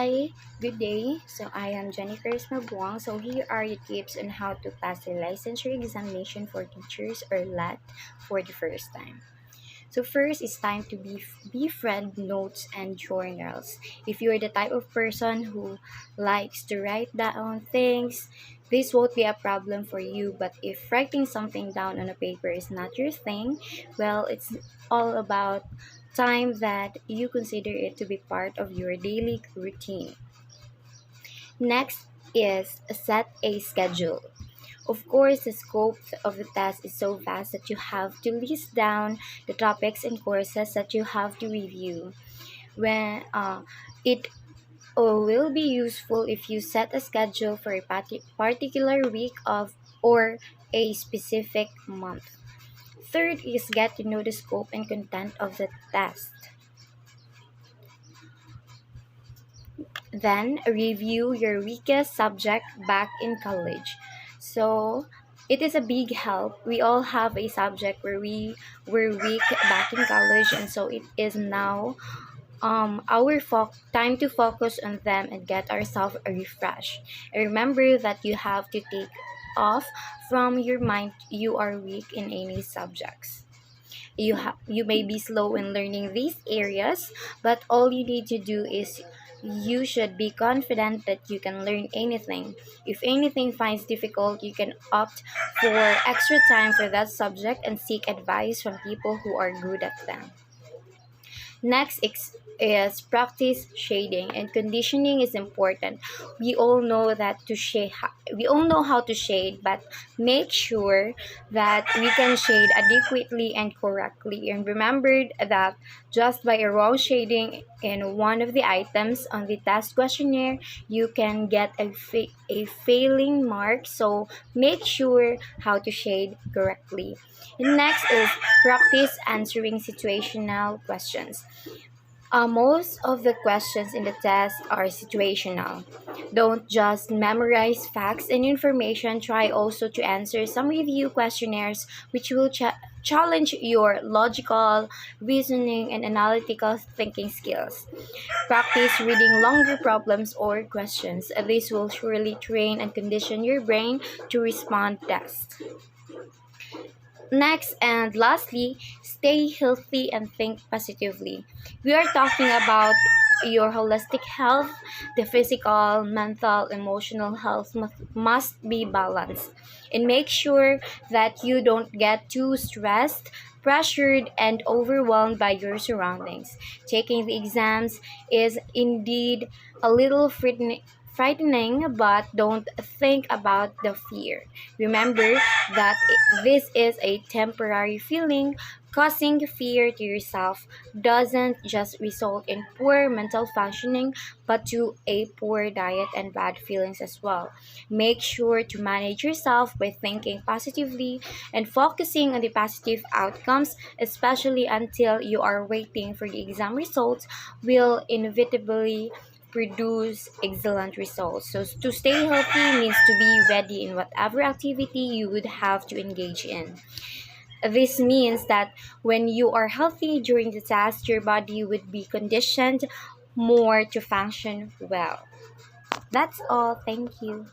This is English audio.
Hi, good day. So I am Jennifer Buang. So here are your tips on how to pass the licensure examination for teachers or LAT for the first time. So first, it's time to befriend notes and journals. If you're the type of person who likes to write down things, this won't be a problem for you. But if writing something down on a paper is not your thing, well, it's all about time that you consider it to be part of your daily routine. Next is set a schedule. Of course, the scope of the test is so vast that you have to list down the topics and courses that you have to review. When it will be useful if you set a schedule for a particular week of or a specific month. Third is get to know the scope and content of the test. Then review your weakest subject back in college. So it is a big help. We all have a subject where we were weak back in college, and so it is now our time to focus on them and get ourselves a refresh. And remember that you have to take off from your mind you are weak in any subjects. You may be slow in learning these areas, but all you need to do is you should be confident that you can learn anything. If anything finds difficult, you can opt for extra time for that subject and seek advice from people who are good at them. Next is practice shading, and conditioning is important. We all know that to shade we all know how to shade, but make sure that we can shade adequately and correctly. And remember that just by a wrong shading in one of the items on the test questionnaire, you can get a failing mark. So make sure how to shade correctly. And next is practice answering situational questions. Most of the questions in the test are situational. Don't just memorize facts and information, try also to answer some review questionnaires which will challenge your logical, reasoning, and analytical thinking skills. Practice reading longer problems or questions. This will surely train and condition your brain to respond best. Next and lastly, stay healthy and think positively. We are talking about your holistic health. The physical, mental, emotional health must be balanced. And make sure that you don't get too stressed, pressured, and overwhelmed by your surroundings. Taking the exams is indeed a little frightening, but don't think about the fear. Remember that this is a temporary feeling. Causing fear to yourself doesn't just result in poor mental functioning, but to a poor diet and bad feelings as well. Make sure to manage yourself by thinking positively and focusing on the positive outcomes, especially until you are waiting for the exam results, will inevitably produce excellent results. So to stay healthy means to be ready in whatever activity you would have to engage in. This means that when you are healthy during the test, your body would be conditioned more to function well. That's all. Thank you.